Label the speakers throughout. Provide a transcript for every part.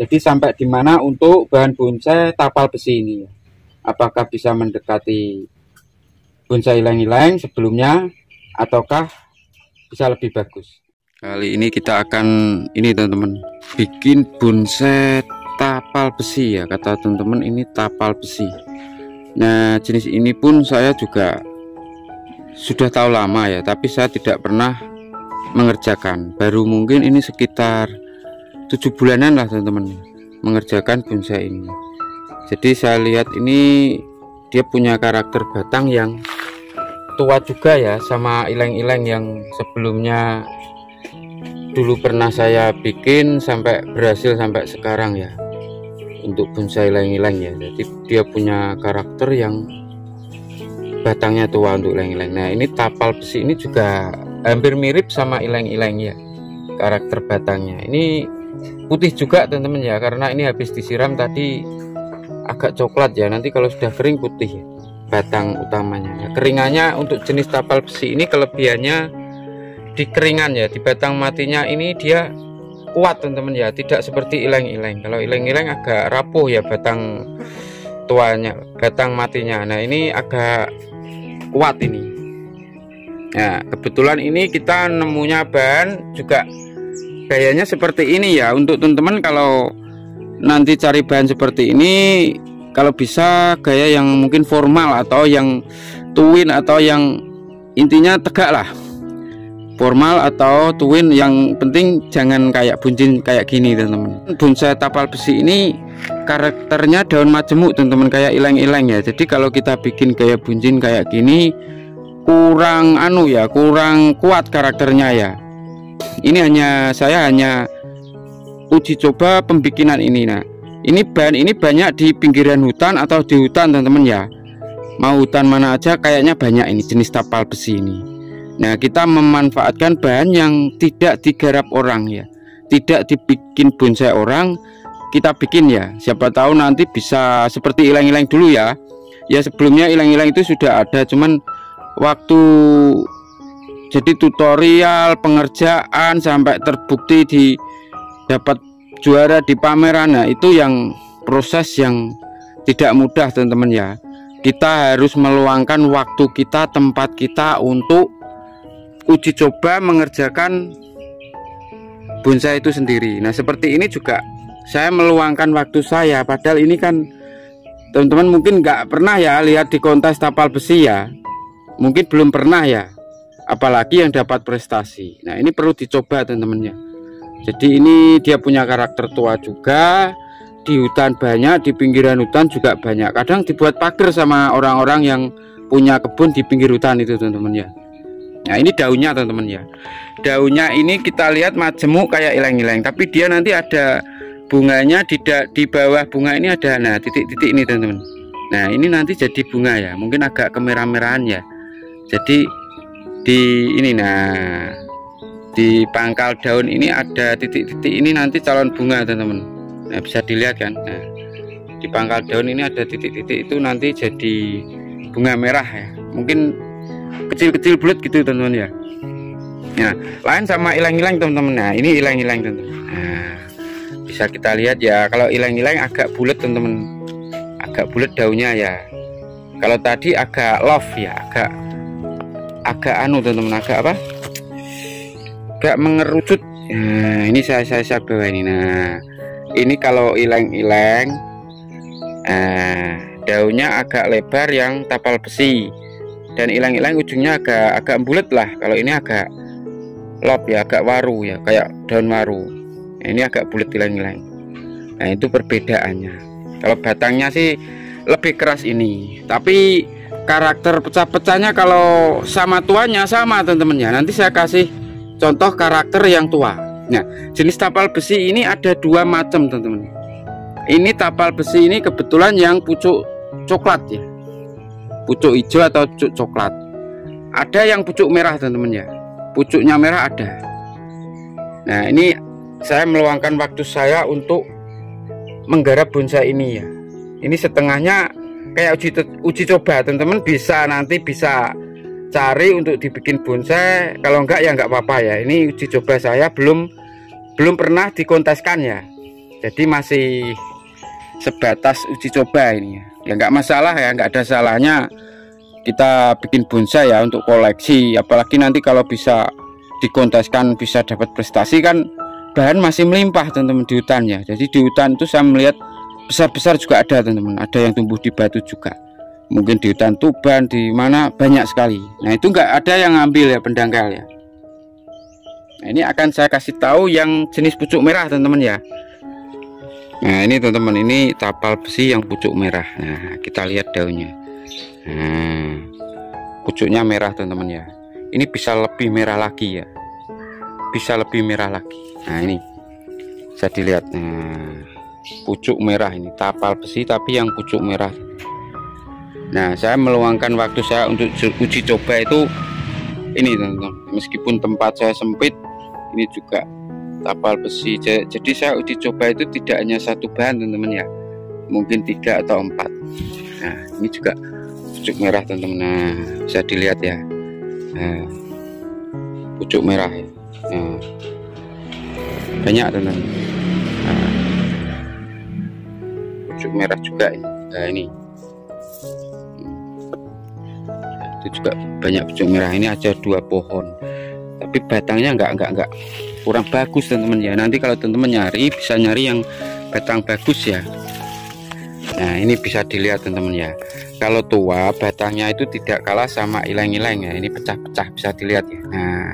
Speaker 1: Jadi sampai di mana untuk bahan bonsai tapal besi ini ya. Apakah bisa mendekati bonsai ileng-ileng sebelumnya ataukah bisa lebih bagus? Kali ini kita akan ini teman-teman, bikin bonsai tapal besi ya, kata teman-teman ini tapal besi. Nah, jenis ini pun saya juga sudah tahu lama ya, tapi saya tidak pernah mengerjakan. Baru mungkin ini sekitar 7 bulanan lah teman-teman mengerjakan bonsai ini. Jadi saya lihat ini dia punya karakter batang yang tua juga ya, sama ileng-ileng yang sebelumnya dulu pernah saya bikin sampai berhasil sampai sekarang ya, untuk bonsai ileng-ileng ya. Jadi dia punya karakter yang batangnya tua untuk ileng-ileng. Nah, ini tapal besi ini juga hampir mirip sama ileng-ileng ya, karakter batangnya. Ini putih juga teman-teman ya, karena ini habis disiram tadi agak coklat ya, nanti kalau sudah kering putih ya, batang utamanya. Nah, keringannya untuk jenis tapal besi ini kelebihannya di keringan ya, di batang matinya ini dia kuat teman-teman ya, tidak seperti ileng-ileng. Kalau ileng-ileng agak rapuh ya batang tuanya, batang matinya. Nah, ini agak kuat ini. Nah, kebetulan ini kita nemunya bahan juga gayanya seperti ini ya. Untuk teman-teman kalau nanti cari bahan seperti ini, kalau bisa gaya yang mungkin formal atau yang twin atau yang intinya tegak lah, formal atau twin, yang penting jangan kayak buncin kayak gini teman-teman. Bonsai tapal besi ini karakternya daun majemuk teman-teman, kayak ileng-ileng ya. Jadi kalau kita bikin gaya buncin kayak gini kurang kurang kuat karakternya ya. Ini saya hanya uji coba pembikinan ini. Nah, ini bahan ini banyak di pinggiran hutan atau di hutan teman-teman ya. Mau hutan mana aja kayaknya banyak ini jenis tapal besi ini. Nah, kita memanfaatkan bahan yang tidak digarap orang ya, tidak dibikin bonsai orang, kita bikin ya. Siapa tahu nanti bisa seperti ileng-ileng dulu ya. Ya sebelumnya ileng-ileng itu sudah ada, cuman waktu jadi tutorial pengerjaan sampai terbukti di dapat juara di pameran. Nah, itu yang proses yang tidak mudah teman-teman ya. Kita harus meluangkan waktu kita, tempat kita untuk uji coba mengerjakan bonsai itu sendiri. Nah, seperti ini juga saya meluangkan waktu saya, padahal ini kan teman-teman mungkin nggak pernah ya lihat di kontes tapal besi ya, mungkin belum pernah ya, apalagi yang dapat prestasi. Nah, ini perlu dicoba teman-teman ya. Jadi ini dia punya karakter tua juga, di hutan banyak, di pinggiran hutan juga banyak. Kadang dibuat pagar sama orang-orang yang punya kebun di pinggir hutan itu teman-teman ya. Nah, ini daunnya teman-teman ya. Daunnya ini kita lihat majemuk kayak ileng-ileng, tapi dia nanti ada bunganya di bawah bunga ini ada, nah titik-titik ini teman-teman. Nah, ini nanti jadi bunga ya, mungkin agak kemerah-merahan ya. Jadi di ini, nah di pangkal daun ini ada titik-titik ini nanti calon bunga teman-teman. Nah, bisa dilihat kan. Nah, di pangkal daun ini ada titik-titik itu nanti jadi bunga merah ya, mungkin kecil-kecil bulat gitu teman-teman ya. Nah, lain sama ileng-ileng teman-teman. Nah, ini ileng-ileng teman-teman. Nah, bisa kita lihat ya, kalau ileng-ileng agak bulat teman-teman, agak bulat daunnya ya. Kalau tadi agak love ya, agak teman-teman, agak apa, agak mengerucut. Nah, ini saya bawa ini. Nah, ini kalau ileng-ileng daunnya agak lebar yang tapal besi, dan ileng-ileng ujungnya agak bulat lah. Kalau ini agak lop ya, agak waru ya, kayak daun waru. Nah, ini agak bulat ileng-ileng. Nah, itu perbedaannya. Kalau batangnya sih lebih keras ini, tapi karakter pecah-pecahnya kalau sama tuanya sama teman-teman ya. Nanti saya kasih contoh karakter yang tua. Nah, jenis tapal besi ini ada dua macam teman-teman. Ini tapal besi ini kebetulan yang pucuk coklat ya, pucuk hijau atau pucuk coklat. Ada yang pucuk merah teman-teman ya, pucuknya merah ada. Nah, ini saya meluangkan waktu saya untuk menggarap bonsai ini ya. Ini setengahnya kayak uji coba teman-teman, nanti bisa cari untuk dibikin bonsai. Kalau enggak ya enggak apa-apa ya. Ini uji coba saya, belum pernah dikonteskan ya. Jadi masih sebatas uji coba ini ya, nggak masalah ya, nggak ada salahnya kita bikin bonsai ya untuk koleksi, apalagi nanti kalau bisa dikonteskan, bisa dapat prestasi kan, bahan masih melimpah teman-teman di hutan ya. Jadi di hutan itu saya melihat besar-besar juga ada teman-teman, ada yang tumbuh di batu juga, mungkin di hutan Tuban, di mana banyak sekali. Nah itu nggak ada yang ngambil ya, pendangkal ya. Nah ini akan saya kasih tahu yang jenis pucuk merah teman-teman ya. Nah ini teman-teman, ini tapal besi yang pucuk merah. Nah kita lihat daunnya. Nah pucuknya merah teman-teman ya. Ini bisa lebih merah lagi ya, bisa lebih merah lagi. Nah ini bisa dilihat. Nah pucuk merah, ini tapal besi tapi yang pucuk merah. Nah saya meluangkan waktu saya untuk uji coba itu ini teman-teman. Meskipun tempat saya sempit, ini juga tapal besi. Jadi saya uji coba itu tidak hanya satu bahan teman-teman ya, mungkin 3 atau 4. Nah ini juga pucuk merah teman-teman. Nah bisa dilihat ya. Nah pucuk merah ya. Nah, banyak teman-teman. Nah, pucuk merah juga ini. Nah ini itu juga banyak pucuk merah. Ini aja 2 pohon, tapi batangnya enggak kurang bagus teman-teman ya. Nanti kalau teman-teman nyari, bisa nyari yang batang bagus ya. Nah ini bisa dilihat teman-teman ya, kalau tua batangnya itu tidak kalah sama ileng-ileng ya. Ini pecah-pecah, bisa dilihat ya. Nah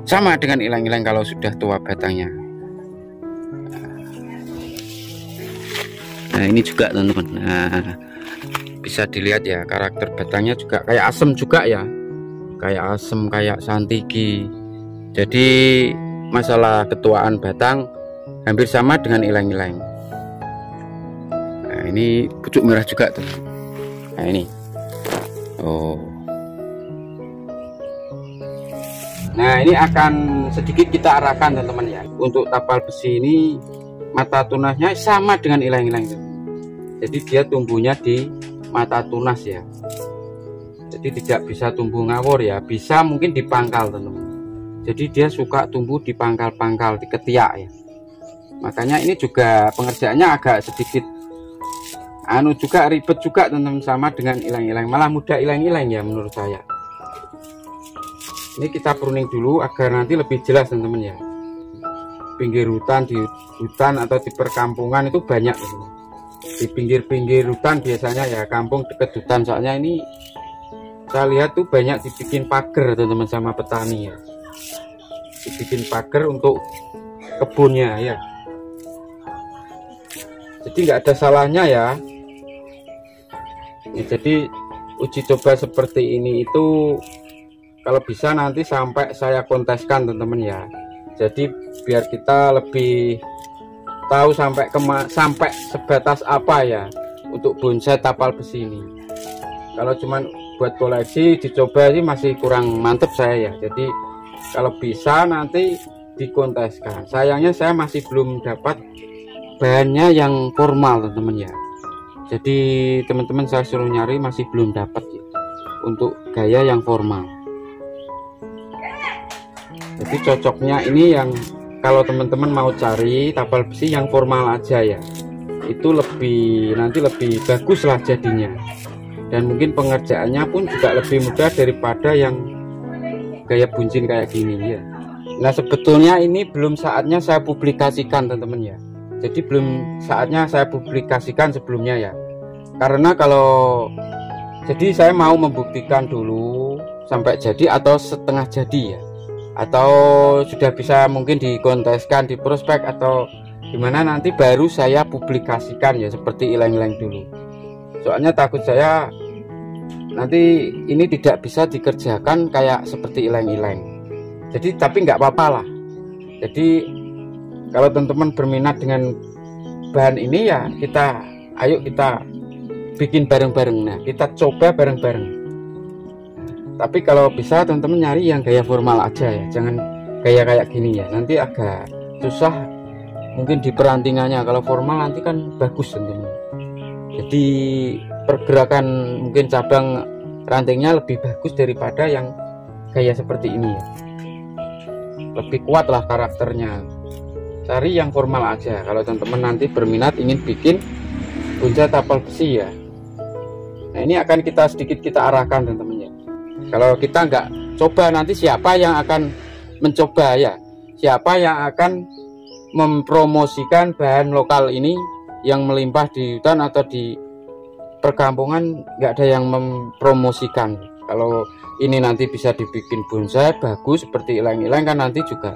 Speaker 1: sama dengan ileng-ileng kalau sudah tua batangnya. Nah ini juga teman-teman. Nah bisa dilihat ya, karakter batangnya juga kayak asem juga ya, kayak asem, kayak santiki. Jadi masalah ketuaan batang hampir sama dengan ileng-ileng. Nah ini pucuk merah juga tuh. Nah ini nah ini akan sedikit kita arahkan teman-teman ya. Untuk tapal besi ini mata tunasnya sama dengan ileng-ileng, jadi dia tumbuhnya di mata tunas ya, jadi tidak bisa tumbuh ngawur ya, bisa mungkin di pangkal teman-teman. Jadi dia suka tumbuh di pangkal-pangkal, di ketiak ya. Makanya ini juga pengerjaannya agak sedikit juga ribet juga teman-teman, sama dengan ileng-ileng, malah mudah ileng-ileng ya menurut saya. Ini kita pruning dulu agar nanti lebih jelas teman-teman ya. Pinggir hutan, di hutan atau di perkampungan itu banyak teman-teman. Di pinggir-pinggir hutan biasanya ya, kampung dekat hutan, soalnya ini saya lihat tuh banyak dibikin pagar teman-teman sama petani ya, dibikin pagar untuk kebunnya ya. Jadi nggak ada salahnya ya. Jadi uji coba seperti ini itu kalau bisa nanti sampai saya konteskan teman-teman ya. Jadi biar kita lebih tahu sampai sebatas apa ya untuk bonsai tapal besi ini. Kalau cuman buat koleksi dicoba sih masih kurang mantep saya ya. Jadi kalau bisa nanti dikonteskan. Sayangnya saya masih belum dapat bahannya yang formal teman-teman ya. Jadi teman-teman saya suruh nyari masih belum dapat ya, untuk gaya yang formal. Jadi cocoknya ini yang kalau teman-teman mau cari tapal besi yang formal aja ya, itu nanti lebih bagus lah jadinya, dan mungkin pengerjaannya pun juga lebih mudah daripada yang gaya buncin kayak gini ya. Nah sebetulnya ini belum saatnya saya publikasikan teman-teman ya. Jadi belum saatnya saya publikasikan sebelumnya ya, karena kalau jadi saya mau membuktikan dulu sampai jadi atau setengah jadi ya, atau sudah bisa mungkin dikonteskan di prospek atau gimana, nanti baru saya publikasikan ya, seperti ileng-ileng dulu. Soalnya takut saya nanti ini tidak bisa dikerjakan kayak seperti ileng-ileng. Jadi tapi nggak apa-apa lah. Jadi kalau teman-teman berminat dengan bahan ini ya, ayo kita bikin bareng-bareng. Nah kita coba bareng-bareng. Tapi kalau bisa teman-teman nyari yang gaya formal aja ya, jangan gaya kayak gini ya, nanti agak susah mungkin di perantingannya. Kalau formal nanti kan bagus teman-teman, jadi pergerakan mungkin cabang rantingnya lebih bagus daripada yang gaya seperti ini ya, lebih kuat lah karakternya. cari yang formal aja. Kalau teman-teman nanti berminat ingin bikin bonsai tapal besi ya, nah ini akan sedikit kita arahkan teman-teman ya. Kalau kita nggak coba, nanti siapa yang akan mencoba ya, siapa yang akan mempromosikan bahan lokal ini yang melimpah di hutan atau di perkampungan, nggak ada yang mempromosikan. Kalau ini nanti bisa dibikin bonsai bagus seperti ileng-ileng kan, nanti juga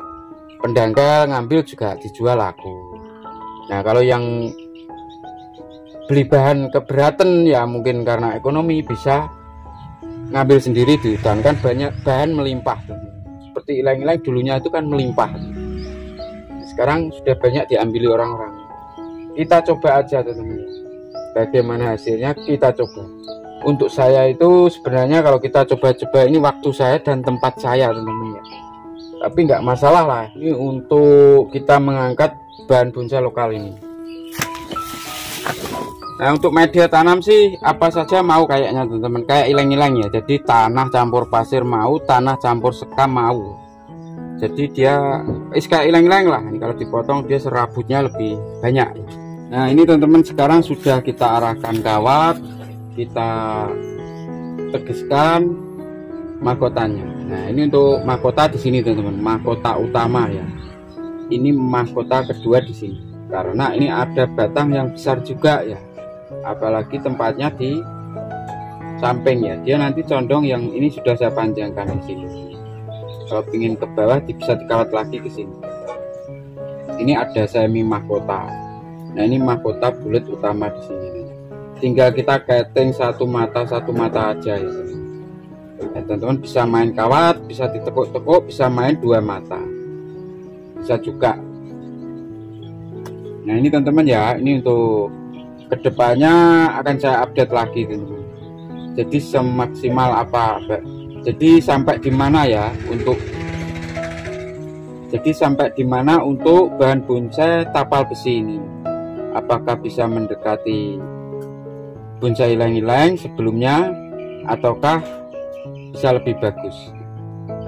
Speaker 1: pendangkal ngambil juga dijual laku. Nah kalau yang beli bahan keberatan ya mungkin karena ekonomi, bisa ngambil sendiri di hutan kan, banyak bahan melimpah. Seperti ileng-ileng dulunya itu kan melimpah, sekarang sudah banyak diambil orang-orang. Kita coba aja teman-teman, bagaimana hasilnya kita coba. Untuk saya itu sebenarnya kalau kita coba-coba ini waktu saya dan tempat saya teman-teman ya, tapi nggak masalah lah, ini untuk kita mengangkat bahan bonsai lokal ini. Nah untuk media tanam sih apa saja mau kayaknya teman-teman, kayak ileng-ileng ya, jadi tanah campur pasir mau, tanah campur sekam mau. Jadi dia kayak ileng-ileng lah, ini kalau dipotong dia serabutnya lebih banyak. Nah ini teman-teman sekarang sudah kita arahkan kawat, kita tegeskan mahkotanya. Nah ini untuk mahkota di sini teman-teman, mahkota utama ya. Ini mahkota kedua di sini, karena ini ada batang yang besar juga ya, apalagi tempatnya di samping ya, dia nanti condong yang ini sudah saya panjangkan di sini. Kalau ingin ke bawah bisa dikawat lagi ke sini. Ini ada semi mahkota. Nah ini mahkota bulat utama di sini. Tinggal kita keting satu mata aja ya. Nah, teman-teman bisa main kawat, bisa ditekuk-tekuk, bisa main dua mata, bisa juga. Nah ini teman-teman ya, ini untuk kedepannya akan saya update lagi teman-teman. Jadi semaksimal apa, jadi sampai di mana ya untuk bahan bonsai tapal besi ini. Apakah bisa mendekati bonsai ileng-ileng sebelumnya ataukah bisa lebih bagus.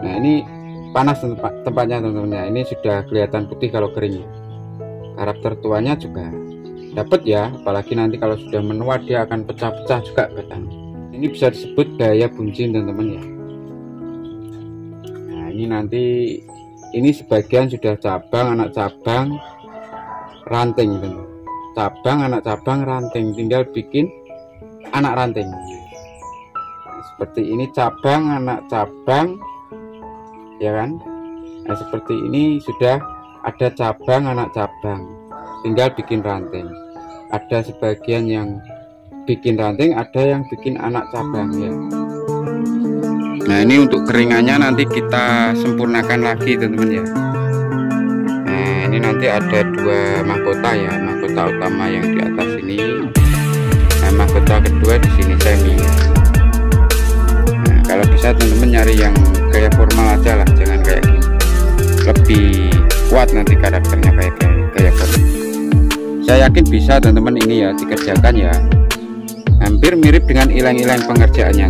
Speaker 1: Nah ini panas tempatnya teman-teman ya, ini sudah kelihatan putih kalau kering. Karakter tuanya juga dapat ya, apalagi nanti kalau sudah menua dia akan pecah-pecah juga batang. Ini bisa disebut gaya buncin teman-teman ya. Nah ini nanti ini sebagian sudah cabang, anak cabang, ranting teman. Cabang, anak cabang, ranting, tinggal bikin anak ranting. Seperti ini cabang, anak cabang ya kan. Nah seperti ini sudah ada cabang, anak cabang, tinggal bikin ranting. Ada sebagian yang bikin ranting, ada yang bikin anak cabang ya. Nah ini untuk keringannya nanti kita sempurnakan lagi teman-teman ya. Nah ini nanti ada dua mahkota ya, mahkota utama yang di atas ini, nah mahkota kedua di sini semi ya. Nah kalau bisa teman-teman nyari yang gaya formal aja lah, jangan kayak gini, lebih kuat nanti karakternya kayak gaya formal. Saya yakin bisa teman-teman ini ya dikerjakan ya, hampir mirip dengan ileng-ileng pengerjaannya.